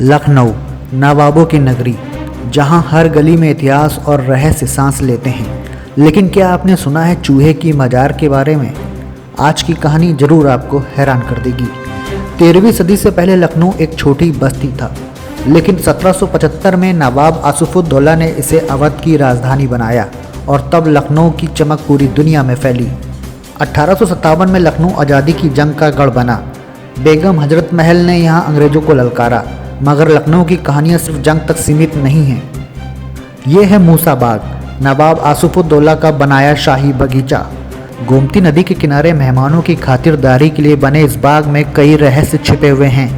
लखनऊ, नवाबों की नगरी, जहां हर गली में इतिहास और रहस्य सांस लेते हैं। लेकिन क्या आपने सुना है चूहे की मजार के बारे में? आज की कहानी जरूर आपको हैरान कर देगी। 13वीं सदी से पहले लखनऊ एक छोटी बस्ती था, लेकिन 1775 में नवाब आसिफउद्दौला ने इसे अवध की राजधानी बनाया और तब लखनऊ की चमक पूरी दुनिया में फैली। 1857 में लखनऊ आज़ादी की जंग का गढ़ बना। बेगम हजरत महल ने यहाँ अंग्रेजों को ललकारा, मगर लखनऊ की कहानियाँ सिर्फ जंग तक सीमित नहीं हैं। ये है मूसा बाग, नवाब आसिफउद्दौला का बनाया शाही बगीचा। गोमती नदी के किनारे मेहमानों की खातिरदारी के लिए बने इस बाग में कई रहस्य छिपे हुए हैं।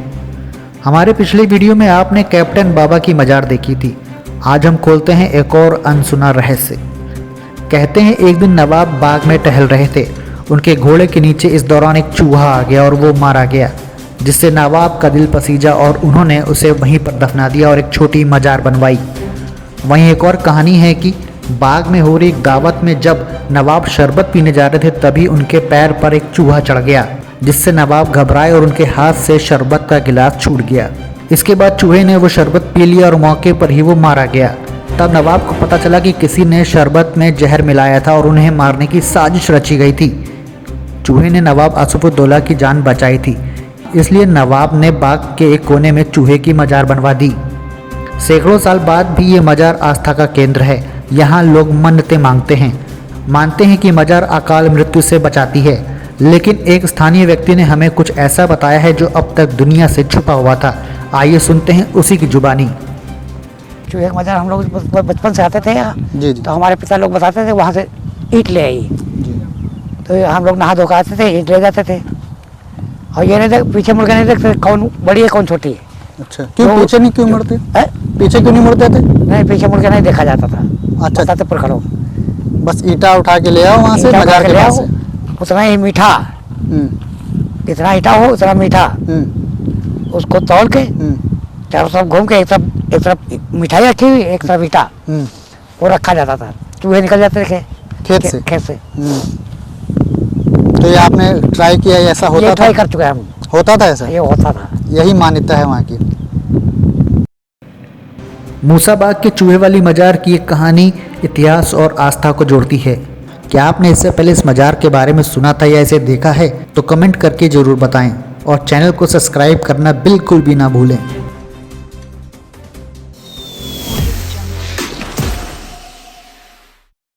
हमारे पिछले वीडियो में आपने कैप्टन बाबा की मजार देखी थी। आज हम खोलते हैं एक और अनसुना रहस्य। कहते हैं एक दिन नवाब बाग में टहल रहे थे। उनके घोड़े के नीचे इस दौरान एक चूहा आ गया और वो मारा गया, जिससे नवाब का दिल पसीजा और उन्होंने उसे वहीं पर दफना दिया और एक छोटी मजार बनवाई। वहीं एक और कहानी है कि बाग में हो रही दावत में जब नवाब शरबत पीने जा रहे थे तभी उनके पैर पर एक चूहा चढ़ गया, जिससे नवाब घबराए और उनके हाथ से शरबत का गिलास छूट गया। इसके बाद चूहे ने वो शरबत पी लिया और मौके पर ही वो मारा गया। तब नवाब को पता चला कि किसी ने शरबत में जहर मिलाया था और उन्हें मारने की साजिश रची गई थी। चूहे ने नवाब आसिफउद्दौला की जान बचाई थी, इसलिए नवाब ने बाग के एक कोने में चूहे की मजार बनवा दी। सैकड़ों साल बाद भी ये मजार आस्था का केंद्र है। यहाँ लोग मन्नतें मांगते हैं, मानते हैं कि मजार अकाल मृत्यु से बचाती है। लेकिन एक स्थानीय व्यक्ति ने हमें कुछ ऐसा बताया है जो अब तक दुनिया से छुपा हुआ था। आइए सुनते हैं उसी की जुबानी। चूहे का मजार हम लोग बचपन से आते थे यहाँ, तो हमारे पिता लोग बताते थे वहाँ से ईंट ले आई, तो हम लोग नहा धोकर आते थे, ईंट ले जाते थे और ये नहीं देख पीछे मुड़ के नहीं देखते कौन बड़ी है कौन छोटी है। अच्छा, क्यों तो, पीछे नहीं क्यों मुड़ते? पीछे क्यों नहीं मुड़ते थे? नहीं, पीछे मुड़ के नहीं देखा जाता था। अच्छा, बताते पर खड़ो, बस ईटा उठा के ले आओ वहाँ से मजार के पास से। उतना ही मीठा, जितना ईटा हो उतना मीठा, उसको तोड़ के चारों तरफ घूम के एक तरफ मिठाई रखी हुई, एक तरफ ईटा, वो रखा जाता था। चूहे निकल जाते थे खेत से। तो ये आपने ट्राई किया, ऐसा होता था? ट्राई कर चुके हैं हम। होता था ऐसा? ये होता था। यही मान्यता है वहाँ की। मूसा बाग के चूहे वाली मजार की एक कहानी इतिहास और आस्था को जोड़ती है। क्या आपने इससे पहले इस मजार के बारे में सुना था या इसे देखा है? तो कमेंट करके जरूर बताएं और चैनल को सब्सक्राइब करना बिल्कुल भी ना भूलें।